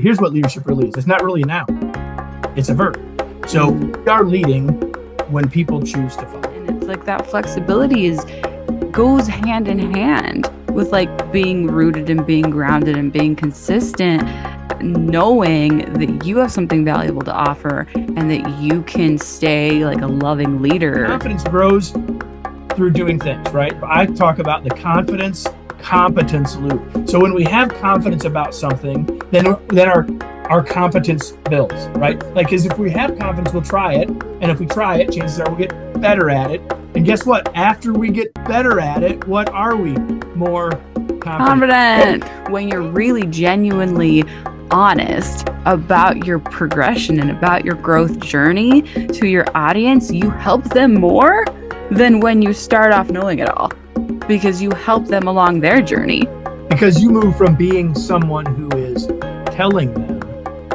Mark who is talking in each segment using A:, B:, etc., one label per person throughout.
A: Here's what leadership really is. It's not really a noun. It's a verb. So we are leading when people choose to follow.
B: And it's like that flexibility goes hand in hand with like being rooted and being grounded and being consistent, knowing that you have something valuable to offer and that you can stay like a loving leader.
A: Confidence grows through doing things, right? I talk about the confidence competence loop. So when we have confidence about something, then our competence builds, right? Like, because if we have confidence, we'll try it. And if we try it, chances are we'll get better at it. And guess what? After we get better at it, what are we? More confident.
B: When you're really genuinely honest about your progression and about your growth journey to your audience, you help them more than when you start off knowing it all, because you help them along their journey.
A: Because you move from being someone who is telling them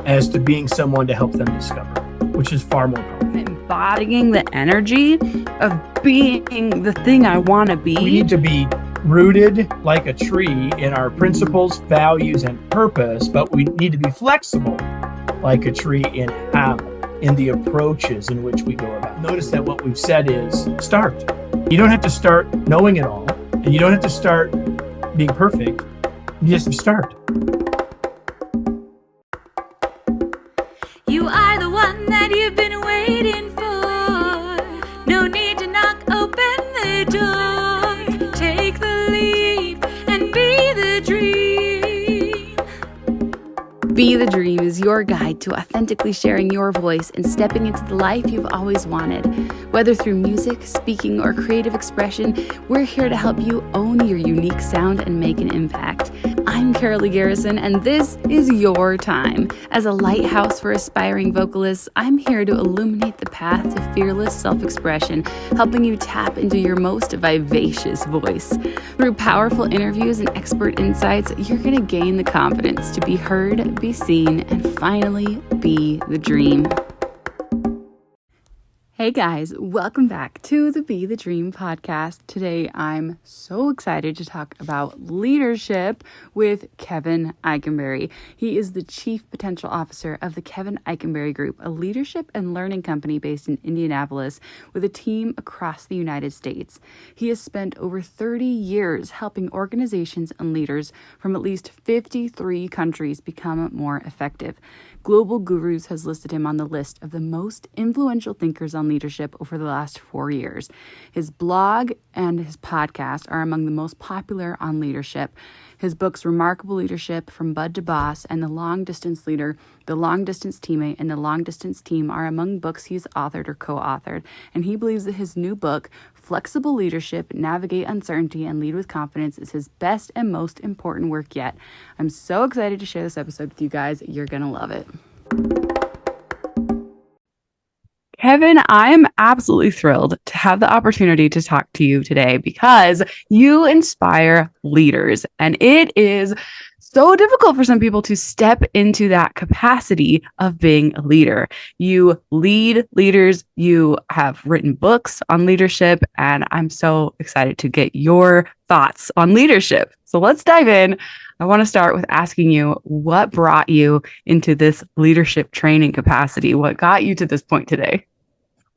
A: as to being someone to help them discover, which is far more powerful.
B: Embodying the energy of being the thing I want to be.
A: We need to be rooted like a tree in our principles, values, and purpose, but we need to be flexible like a tree in the approaches in which we go about. Notice that what we've said is start. You don't have to start knowing it all, and you don't have to start being perfect. You just start.
C: You are the one that you've been waiting for. No need to knock open the door. Take the leap and be the dream.
B: Be the Dream is your guide to authentically sharing your voice and stepping into the life you've always wanted. Whether through music, speaking, or creative expression, we're here to help you own your unique sound and make an impact. I'm Carolee Garrison, and this is your time. As a lighthouse for aspiring vocalists, I'm here to illuminate the path to fearless self-expression, helping you tap into your most vivacious voice. Through powerful interviews and expert insights, you're going to gain the confidence to be heard, be seen, and finally be the dream. Hey guys, welcome back to the Be the Dream podcast. Today, I'm so excited to talk about leadership with Kevin Eikenberry. He is the Chief Potential Officer of the Kevin Eikenberry Group, a leadership and learning company based in Indianapolis with a team across the United States. He has spent over 30 years helping organizations and leaders from at least 53 countries become more effective. Global Gurus has listed him on the list of the most influential thinkers on leadership over the last 4 years. His blog and his podcast are among the most popular on leadership. His books, Remarkable Leadership, From Bud to Boss, and The Long Distance Leader, The Long Distance Teammate, and The Long Distance Team are among books he's authored or co-authored. And he believes that his new book, Flexible Leadership, Navigate Uncertainty, and Lead with Confidence, is his best and most important work yet. I'm so excited to share this episode with you guys. You're going to love it. Kevin, I am absolutely thrilled to have the opportunity to talk to you today because you inspire leaders, and it is so difficult for some people to step into that capacity of being a leader. You lead leaders, you have written books on leadership, and I'm so excited to get your thoughts on leadership. So let's dive in. I want to start with asking you, what brought you into this leadership training capacity? What got you to this point today?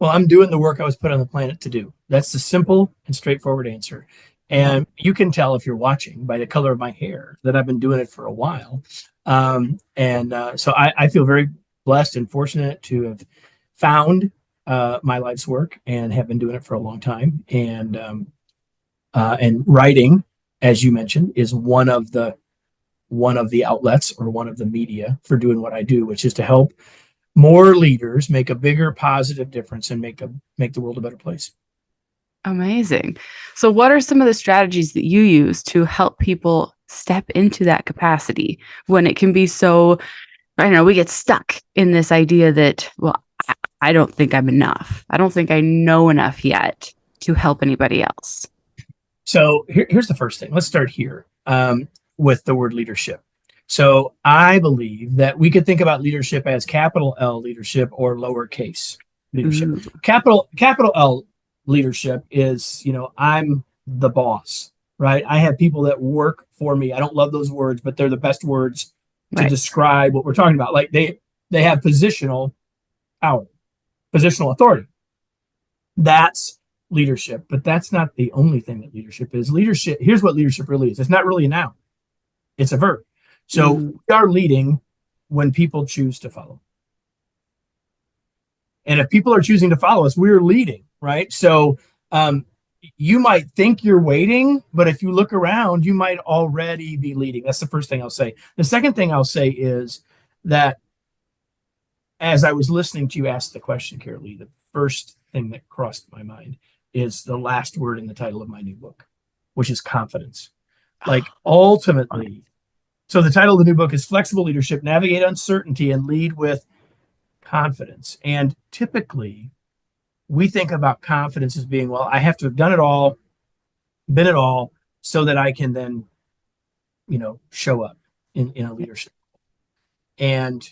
A: Well, I'm doing the work I was put on the planet to do. That's the simple and straightforward answer. And you can tell if you're watching by the color of my hair that I've been doing it for a while. So I feel very blessed and fortunate to have found my life's work and have been doing it for a long time. And writing, as you mentioned, is one of the outlets or one of the media for doing what I do, which is to help more leaders make a bigger positive difference and make the world a better place.
B: Amazing. So what are some of the strategies that you use to help people step into that capacity when it can be so, I don't know, we get stuck in this idea that, well, I don't think I'm enough. I don't think I know enough yet to help anybody else.
A: So here's the first thing. Let's start here with the word leadership. So I believe that we could think about leadership as capital L leadership or lowercase leadership. Capital L leadership is, I'm the boss, right? I have people that work for me. I don't love those words, but they're the best words to describe what we're talking about. Like they have positional power, positional authority. That's leadership, but that's not the only thing that leadership is. Leadership, here's what leadership really is. It's not really a noun. It's a verb. So we are leading when people choose to follow. And if people are choosing to follow us, we're leading, right? So you might think you're waiting, but if you look around, you might already be leading. That's the first thing I'll say. The second thing I'll say is that as I was listening to you ask the question, Carolee, the first thing that crossed my mind is the last word in the title of my new book, which is confidence. Like ultimately, so the title of the new book is Flexible Leadership, Navigate Uncertainty and Lead with Confidence. And typically we think about confidence as being, well, I have to have done it all, been it all, so that I can then, show up in a leadership. And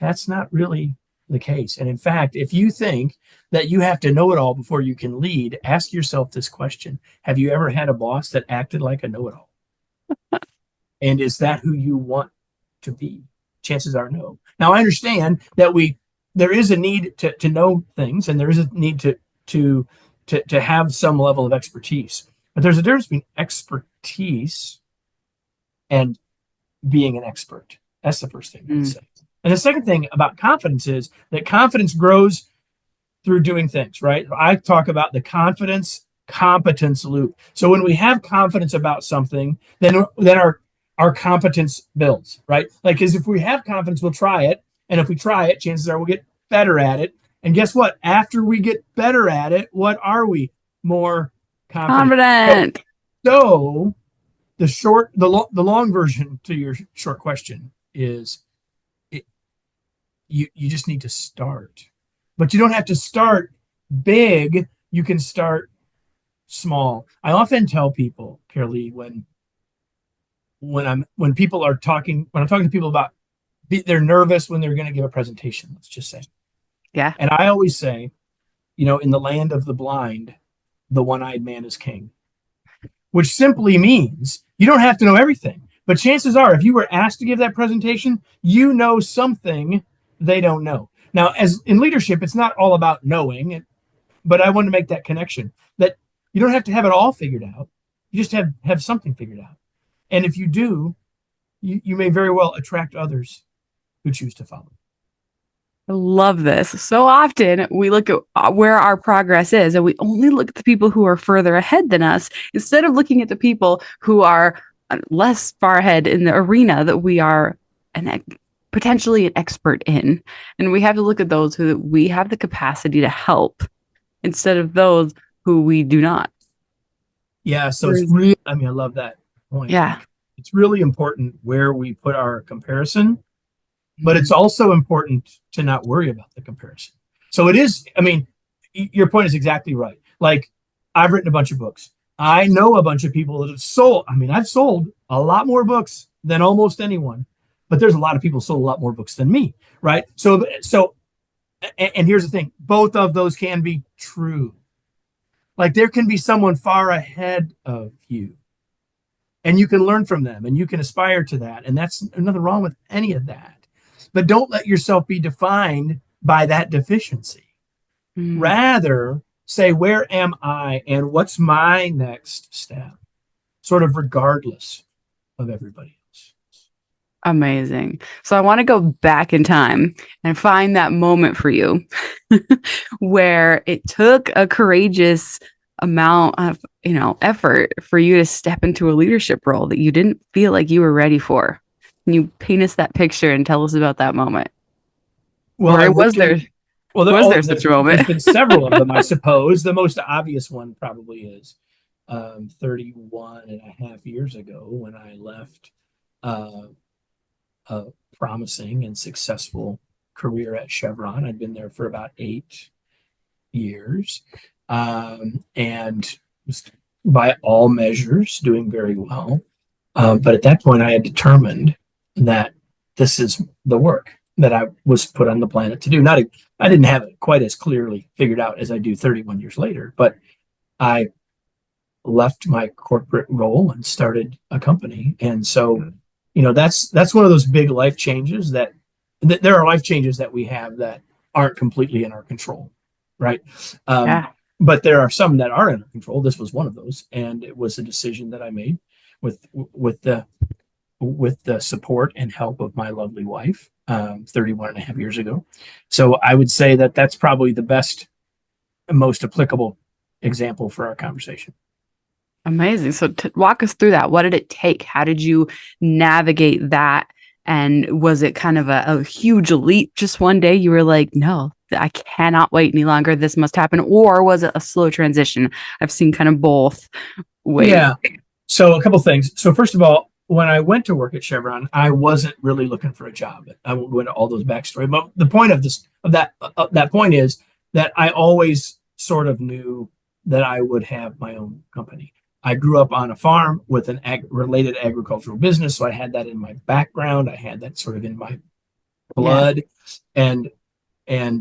A: that's not really the case. And in fact, if you think that you have to know it all before you can lead, ask yourself this question. Have you ever had a boss that acted like a know-it-all? And is that who you want to be? Chances are no. Now, I understand that there is a need to know things, and there is a need to have some level of expertise. But there's a difference between expertise and being an expert. That's the first thing I'd say. And the second thing about confidence is that confidence grows through doing things, right? I talk about the confidence competence loop. So when we have confidence about something, then our competence builds, right? Like, because if we have confidence, we'll try it. And if we try it, chances are we'll get better at it. And guess what? After we get better at it, what are we? More confident. So the long version to your short question is you just need to start. But you don't have to start big. You can start small. I often tell people, Carolee, when I'm talking to people about they're nervous when they're going to give a presentation, let's just say.
B: Yeah.
A: And I always say, in the land of the blind, the one-eyed man is king, which simply means you don't have to know everything. But chances are, if you were asked to give that presentation, you know something they don't know. Now, as in leadership, it's not all about knowing, but I want to make that connection that you don't have to have it all figured out. You just have something figured out. And if you do, you may very well attract others who choose to follow.
B: I love this. So often we look at where our progress is and we only look at the people who are further ahead than us instead of looking at the people who are less far ahead in the arena that we are potentially an expert in. And we have to look at those who we have the capacity to help instead of those who we do not.
A: Yeah. So it's really, I love that point.
B: Yeah.
A: It's really important where we put our comparison, but it's also important to not worry about the comparison. So it is, your point is exactly right. Like, I've written a bunch of books. I know a bunch of people that have sold. I've sold a lot more books than almost anyone, but there's a lot of people sold a lot more books than me, right? So, and here's the thing, both of those can be true. Like, there can be someone far ahead of you, and you can learn from them, and you can aspire to that. And that's nothing wrong with any of that. But don't let yourself be defined by that deficiency. Rather, say, where am I and what's my next step? Sort of regardless of everybody else.
B: Amazing. So I want to go back in time and find that moment for you where it took a courageous amount of, effort for you to step into a leadership role that you didn't feel like you were ready for. Can you paint us that picture and tell us about that moment?
A: Well,
B: was there such a moment?
A: There's been several of them, I suppose. The most obvious one probably is 31 and a half years ago when I left a promising and successful career at Chevron. I'd been there for about 8 years, and was by all measures doing very well. But at that point, I had determined that this is the work that I was put on the planet to do. I didn't have it quite as clearly figured out as I do 31 years later, but I left my corporate role and started a company. And so, that's one of those big life changes that there are life changes that we have that aren't completely in our control, right?
B: Yeah.
A: But there are some that are in our control. This was one of those, and it was a decision that I made with the support and help of my lovely wife, 31 and a half years ago. So I would say that that's probably the best and most applicable example for our conversation.
B: Amazing. So walk us through that. What did it take? How did you navigate that? And was it kind of a huge leap just one day? You were like, no, I cannot wait any longer. This must happen. Or was it a slow transition? I've seen kind of both ways.
A: Yeah. So a couple things. So first of all, when I went to work at Chevron, I wasn't really looking for a job. I won't go into all those backstory, but the point of that point is that I always sort of knew that I would have my own company. I grew up on a farm with an related agricultural business, so I had that in my background. I had that sort of in my blood, and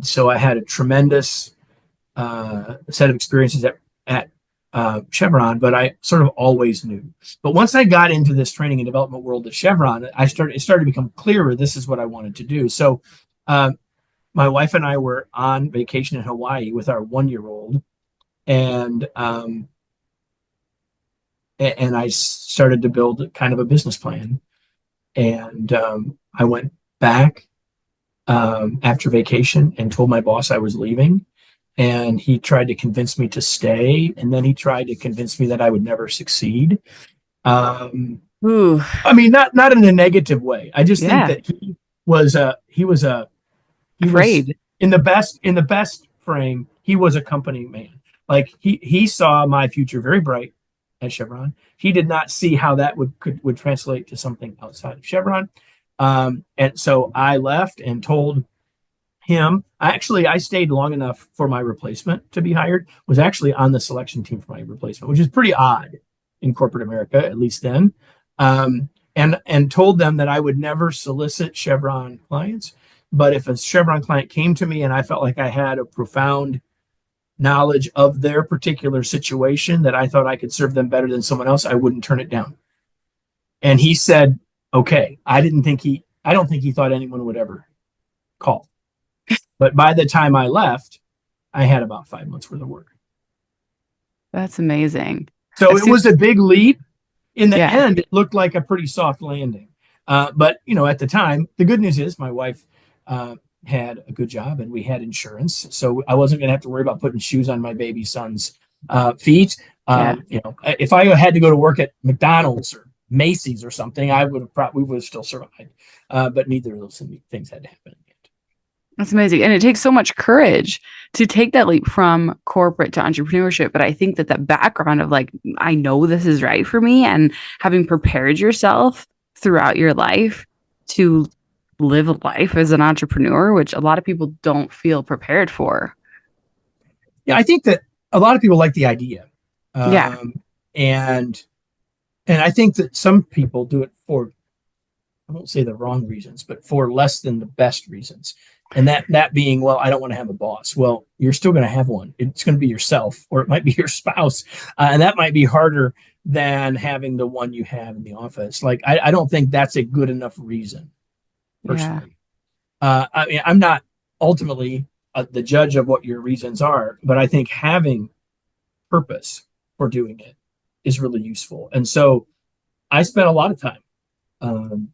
A: so I had a tremendous set of experiences at Chevron, but I sort of always knew. But once I got into this training and development world at Chevron, it started to become clearer this is what I wanted to do. So my wife and I were on vacation in Hawaii with our 1-year-old, and I started to build kind of a business plan. And I went back after vacation and told my boss I was leaving. And he tried to convince me to stay. And then he tried to convince me that I would never succeed. I mean, not in a negative way. I just think that he was
B: afraid.
A: In the best frame, he was a company man. Like he saw my future very bright at Chevron. He did not see how that would translate to something outside of Chevron. And so I left and told him. I stayed long enough for my replacement to be hired, was actually on the selection team for my replacement, which is pretty odd in corporate America, at least then. And told them that I would never solicit Chevron clients, but if a Chevron client came to me and I felt like I had a profound knowledge of their particular situation that I thought I could serve them better than someone else, I wouldn't turn it down. And he said, okay. I don't think he thought anyone would ever call. But by the time I left, I had about 5 months worth of work.
B: That's amazing.
A: So it was a big leap. In the end, it looked like a pretty soft landing. But, at the time, the good news is my wife had a good job and we had insurance. So I wasn't going to have to worry about putting shoes on my baby son's feet. If I had to go to work at McDonald's or Macy's or something, we would have still survived. But neither of those things had to happen.
B: That's amazing. And it takes so much courage to take that leap from corporate to entrepreneurship. But I think that background of like, I know this is right for me, and having prepared yourself throughout your life to live a life as an entrepreneur, which a lot of people don't feel prepared for.
A: Yeah, I think that a lot of people like the idea. And I think that some people do it for, I won't say the wrong reasons, but for less than the best reasons. And that being, well, I don't want to have a boss. Well, you're still going to have one. It's going to be yourself, or it might be your spouse. And that might be harder than having the one you have in the office. Like, I don't think that's a good enough reason, personally. I mean, I'm not ultimately the judge of what your reasons are, but I think having purpose for doing it is really useful. And so I spent a lot of time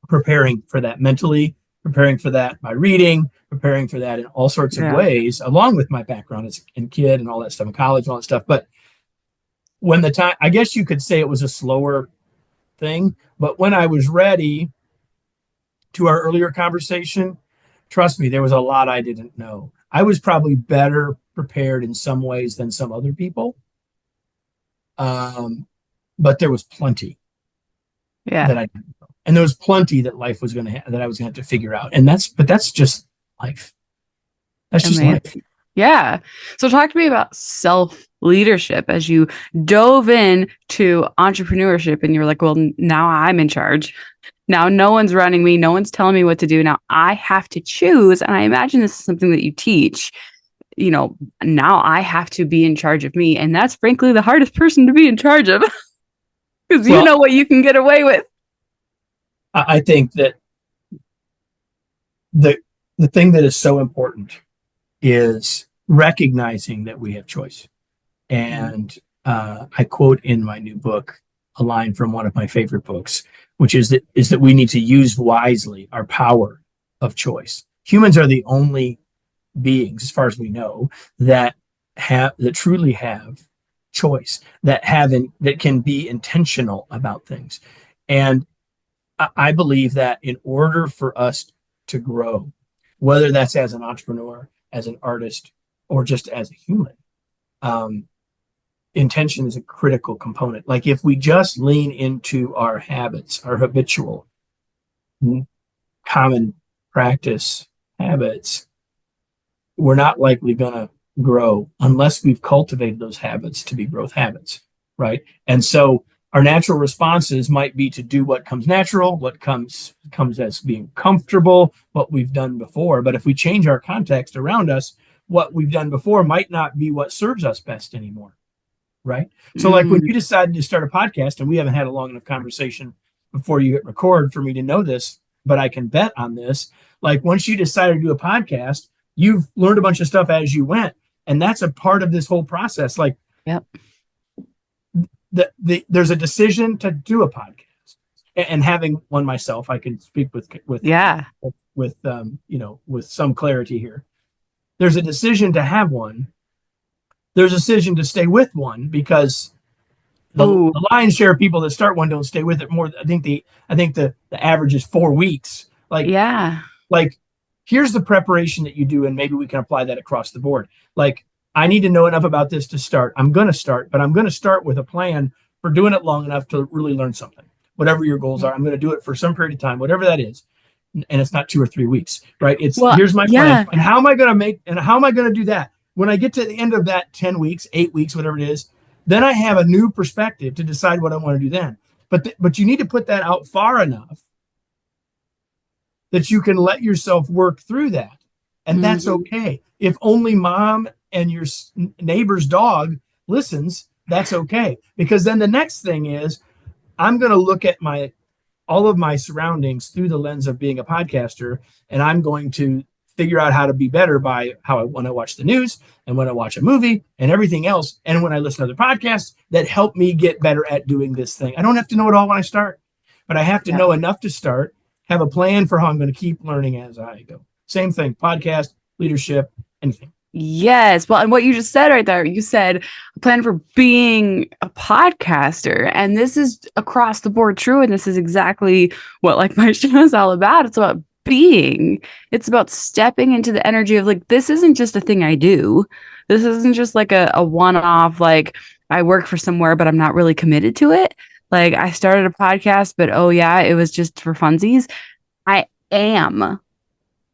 A: preparing for that mentally, preparing for that by reading, preparing for that in all sorts of ways, along with my background as a kid and all that stuff in college and all that stuff. But when the time, I guess you could say it was a slower thing, but when I was ready, to our earlier conversation, trust me, there was a lot I didn't know. I was probably better prepared in some ways than some other people. But there was plenty that I didn't know. And there was plenty that life was going to that I was going to have to figure out. And that's just life. That's just life.
B: Yeah. So talk to me about self-leadership as you dove in to entrepreneurship and you were like, well, now I'm in charge. Now no one's running me. No one's telling me what to do. Now I have to choose. And I imagine this is something that you teach. Now I have to be in charge of me. And that's frankly the hardest person to be in charge of because you know what you can get away with.
A: I think that the the thing that is so important is recognizing that we have choice. And I quote in my new book a line from one of my favorite books, which is that we need to use wisely our power of choice. Humans are the only beings, as far as we know, that truly have choice, that can be intentional about things. And I believe that in order for us to grow, whether that's as an entrepreneur, as an artist, or just as a human, um, intention is a critical component. Like if we just lean into our habits, our habitual, common practice habits, we're not likely going to grow unless we've cultivated those habits to be growth habits, right? And so our natural responses might be to do what comes natural, what comes as being comfortable, what we've done before. But if we change our context around us, what we've done before might not be what serves us best anymore, right? So like when you decided to start a podcast, and we haven't had a long enough conversation before you hit record for me to know this, but I can bet on this. Like once you decided to do a podcast, you've learned a bunch of stuff as you went. And that's a part of this whole process. Like,
B: Yep.
A: There's a decision to do a podcast, and having one myself, I can speak with with some clarity here. There's a decision to have one. There's a decision to stay with one, because the lion's share of people that start one don't stay with it more. I think the average is 4 weeks. Like here's the preparation that you do, and maybe we can apply that across the board. Like, I need to know enough about this to start. I'm going to start, but I'm going to start with a plan for doing it long enough to really learn something. Whatever your goals are, I'm going to do it for some period of time, whatever that is. And it's not 2 or 3 weeks, right? Here's my plan. And how am I going to do that? When I get to the end of that 10 weeks, 8 weeks, whatever it is, then I have a new perspective to decide what I want to do then. But you need to put that out far enough that you can let yourself work through that. And that's okay. If only mom and your neighbor's dog listens, that's okay. Because then the next thing is, I'm going to look at all of my surroundings through the lens of being a podcaster, and I'm going to figure out how to be better by when I watch the news, and when I watch a movie, and everything else, and when I listen to other podcasts that help me get better at doing this thing. I don't have to know it all when I start, but I have to know enough to start, have a plan for how I'm going to keep learning as I go. Same thing, podcast, leadership, anything.
B: Yes. Well, and what you just said right there, you said a plan for being a podcaster. And this is across the board true. And this is exactly what like my show is all about. It's about being. It's about stepping into the energy of like, this isn't just a thing I do. This isn't just like a one-off, like I work for somewhere, but I'm not really committed to it. Like I started a podcast, but oh yeah, it was just for funsies.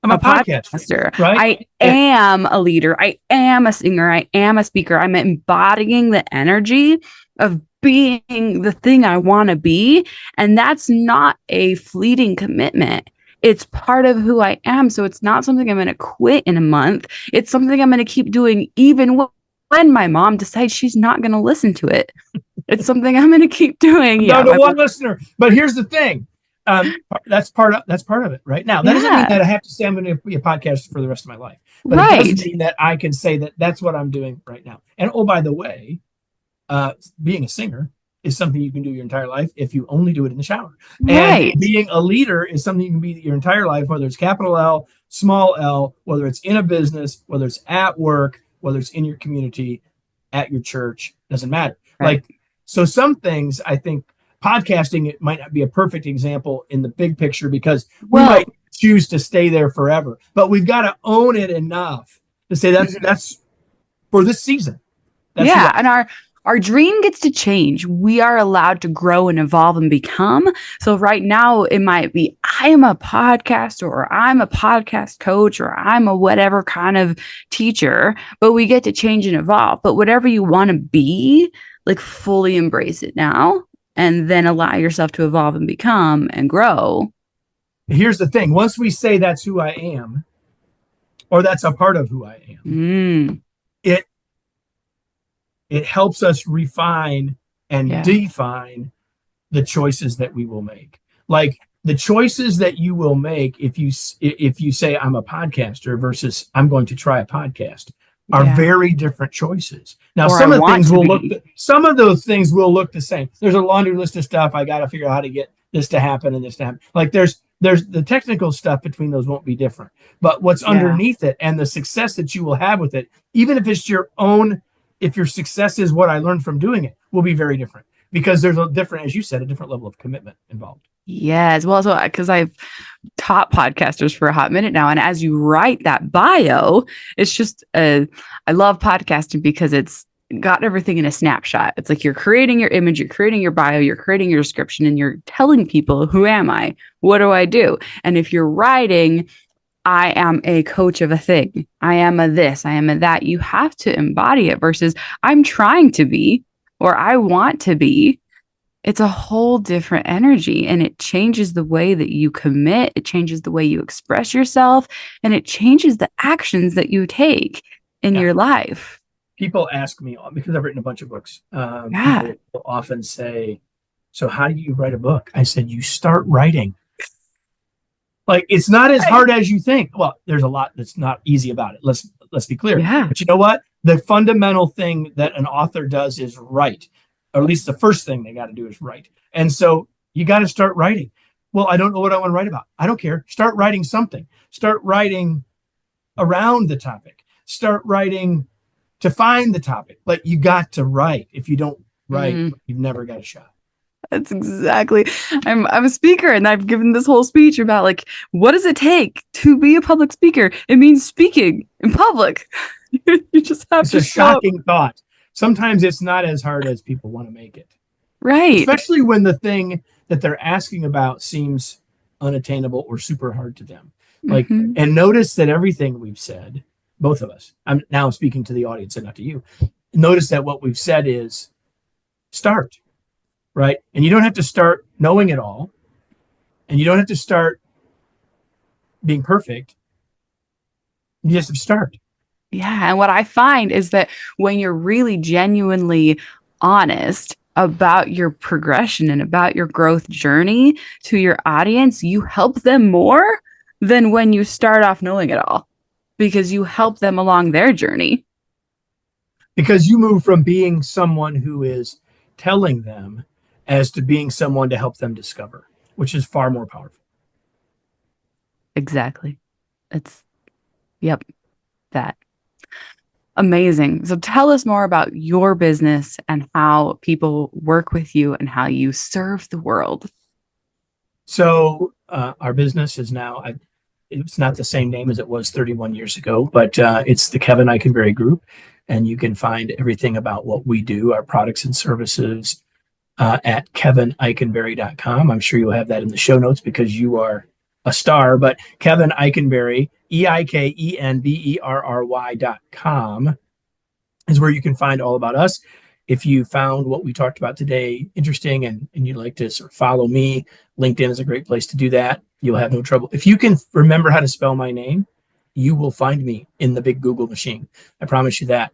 B: I'm a podcaster, right? I am a leader. I am a singer. I am a speaker. I'm embodying the energy of being the thing I want to be. And that's not a fleeting commitment. It's part of who I am. So it's not something I'm going to quit in a month. It's something I'm going to keep doing even when my mom decides she's not going to listen to it. It's something I'm going to keep doing.
A: No, to one listener. But here's the thing. That's part of it right now. That doesn't mean that I have to say I'm going to be a podcaster for the rest of my life, but it does mean that I can say that that's what I'm doing right now. And oh, by the way, being a singer is something you can do your entire life if you only do it in the shower. And being a leader is something you can be your entire life, whether it's capital L, small L, whether it's in a business, whether it's at work, whether it's in your community, at your church, doesn't matter. Like, so some things I think podcasting, it might not be a perfect example in the big picture, because we might choose to stay there forever, but we've got to own it enough to say that's for this season.
B: And our dream gets to change. We are allowed to grow and evolve and become. So right now it might be, I am a podcaster, or I'm a podcast coach, or I'm a whatever kind of teacher, but we get to change and evolve. But whatever you want to be, like fully embrace it now. And then allow yourself to evolve and become and grow.
A: Here's the thing. Once we say that's who I am, or that's a part of who I am, it helps us refine and define the choices that we will make. Like the choices that you will make if you say I'm a podcaster versus I'm going to try a podcast are very different choices. Now,
B: Or
A: some
B: I
A: of the
B: want
A: things
B: to
A: will
B: be.
A: some of those things will look the same. There's a laundry list of stuff. I got to figure out how to get this to happen and this to happen. Like there's the technical stuff between those won't be different, but what's underneath it and the success that you will have with it, even if it's your own, if your success is what I learned from doing it, will be very different because there's a different, as you said, a different level of commitment involved.
B: Yes. Well, so because I've taught podcasters for a hot minute now, and as you write that bio, it's just I love podcasting because it's got everything in a snapshot. It's like you're creating your image, you're creating your bio, you're creating your description, and you're telling people, who am I? What do I do? And if you're writing, I am a coach of a thing, I am a this, I am a that, you have to embody it versus I'm trying to be or I want to be. It's a whole different energy, and it changes the way that you commit. It changes the way you express yourself, and it changes the actions that you take in your life.
A: People ask me, because I've written a bunch of books, people will often say, so how do you write a book? I said, you start writing. Like, it's not as hard as you think. Well, there's a lot that's not easy about it. Let's be clear.
B: Yeah.
A: But you know what? The fundamental thing that an author does is write. Or at least the first thing they got to do is write. And so you got to start writing. Well, I don't know what I want to write about. I don't care. Start writing something. Start writing around the topic. Start writing to find the topic. Like, you got to write. If you don't write, you've never got a shot.
B: That's exactly. I'm a speaker, and I've given this whole speech about like, what does it take to be a public speaker? It means speaking in public. You just have to.
A: It's a shocking thought. Sometimes it's not as hard as people want to make it.
B: Right.
A: Especially when the thing that they're asking about seems unattainable or super hard to them. Like, and notice that everything we've said, both of us, I'm now speaking to the audience and not to you. Notice that what we've said is start, right? And you don't have to start knowing it all. And you don't have to start being perfect. You just have to start.
B: Yeah. And what I find is that when you're really genuinely honest about your progression and about your growth journey to your audience, you help them more than when you start off knowing it all, because you help them along their journey.
A: Because you move from being someone who is telling them as to being someone to help them discover, which is far more powerful.
B: Exactly. That. Amazing. So tell us more about your business and how people work with you and how you serve the world.
A: So our business is now, it's not the same name as it was 31 years ago, but it's the Kevin Eikenberry Group. And you can find everything about what we do, our products and services at kevineikenberry.com. I'm sure you'll have that in the show notes because you are a star, but Kevin Eikenberry, EIKENBERRY.com is where you can find all about us. If you found what we talked about today interesting and you'd like to sort of follow me, LinkedIn is a great place to do that. You'll have no trouble. If you can remember how to spell my name, you will find me in the big Google machine. I promise you that.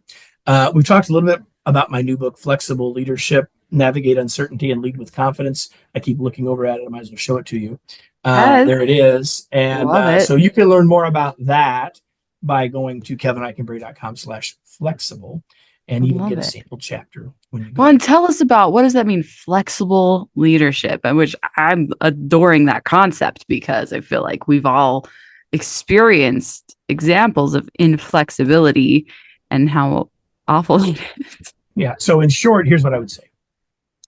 A: We've talked a little bit about my new book, Flexible Leadership, Navigate Uncertainty and Lead with Confidence. I keep looking over at it. I might as well show it to you. There it is. And so you can learn more about that by going to kevineikenberry.com/flexible and even get a sample chapter when you go.
B: Well, and tell us about, what does that mean, flexible leadership? And which I'm adoring that concept because I feel like we've all experienced examples of inflexibility and how awful it is.
A: Yeah. So in short, here's what I would say.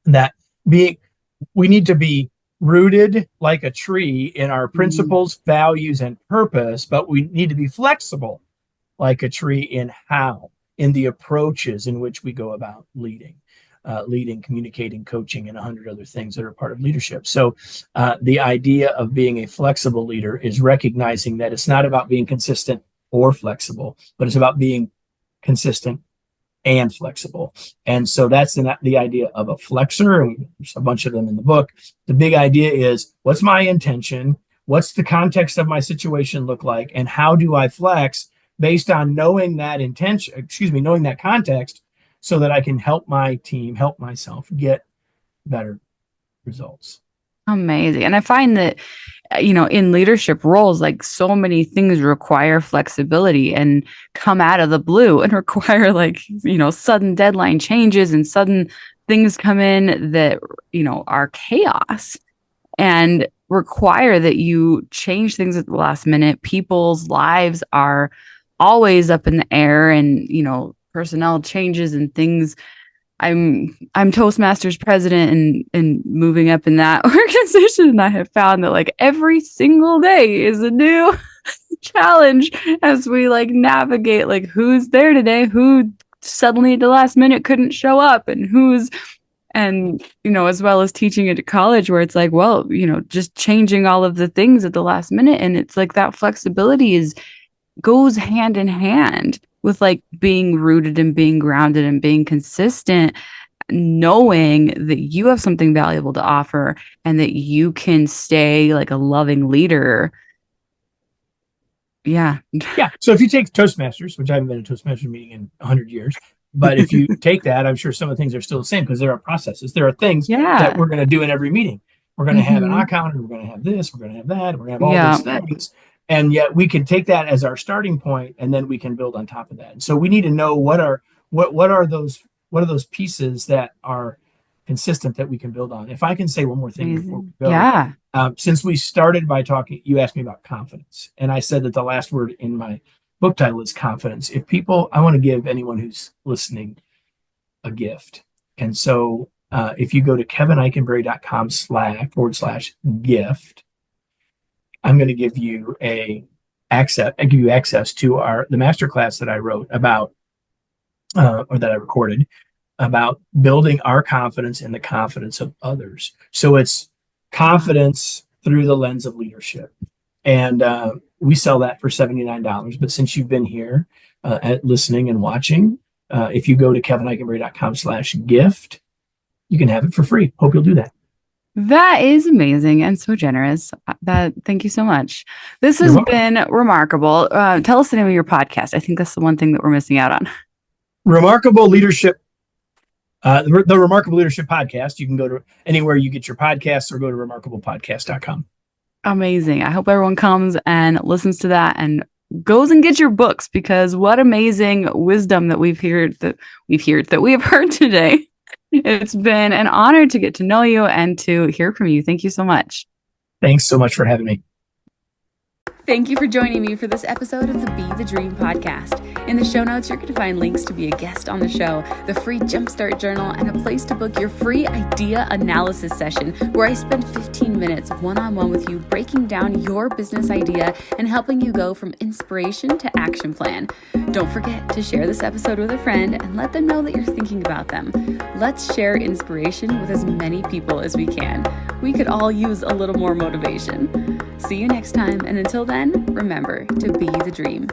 A: That we need to be rooted like a tree in our principles, values, and purpose, but we need to be flexible like a tree in the approaches in which we go about leading, communicating, coaching, and 100 other things that are part of leadership. So the idea of being a flexible leader is recognizing that it's not about being consistent or flexible, but it's about being consistent and flexible. And so that's the idea of a flexor. And there's a bunch of them in the book. The big idea is, what's my intention? What's the context of my situation look like? And how do I flex based on knowing that knowing that context, so that I can help my team, help myself get better results.
B: Amazing. And I find that, in leadership roles, like so many things require flexibility and come out of the blue and require sudden deadline changes and sudden things come in that, are chaos and require that you change things at the last minute. People's lives are always up in the air and, personnel changes and things. I'm Toastmasters president and moving up in that organization. And I have found that like every single day is a new challenge as we navigate who's there today, who suddenly at the last minute couldn't show up, and as well as teaching it at college where it's just changing all of the things at the last minute. And it's that flexibility goes hand in hand with being rooted and being grounded and being consistent, knowing that you have something valuable to offer and that you can stay a loving leader. Yeah.
A: Yeah. So if you take Toastmasters, which I haven't been in a Toastmasters meeting in 100 years, but if you take that, I'm sure some of the things are still the same because there are processes. There are things that we're going to do in every meeting. We're going to have an account, we're going to have this, we're going to have that, we're going to have all these things. And yet we can take that as our starting point, and then we can build on top of that. And so we need to know what are those pieces that are consistent that we can build on. If I can say one more thing before we go, since we started by talking, you asked me about confidence, and I said that the last word in my book title is confidence. I want to give anyone who's listening a gift, and so if you go to kevineikenberry.com/gift. I'm going to give you access to the masterclass that I wrote about, or that I recorded about building our confidence in the confidence of others. So it's confidence through the lens of leadership. And we sell that for $79. But since you've been here listening and watching, if you go to kevineikenberry.com/gift, you can have it for free. Hope you'll do that.
B: That is amazing and so generous. Thank you so much. This has been remarkable. Tell us the name of your podcast. I think that's the one thing that we're missing out on.
A: Remarkable Leadership. The Remarkable Leadership Podcast. You can go to anywhere you get your podcasts or go to remarkablepodcast.com.
B: Amazing. I hope everyone comes and listens to that and goes and gets your books, because what amazing wisdom that we have heard today. It's been an honor to get to know you and to hear from you. Thank you so much.
A: Thanks so much for having me.
B: Thank you for joining me for this episode of the Be the Dream podcast. In the show notes, you're going to find links to be a guest on the show, the free Jumpstart Journal, and a place to book your free idea analysis session where I spend 15 minutes one-on-one with you breaking down your business idea and helping you go from inspiration to action plan. Don't forget to share this episode with a friend and let them know that you're thinking about them. Let's share inspiration with as many people as we can. We could all use a little more motivation. See you next time, and until then, remember to be the dream.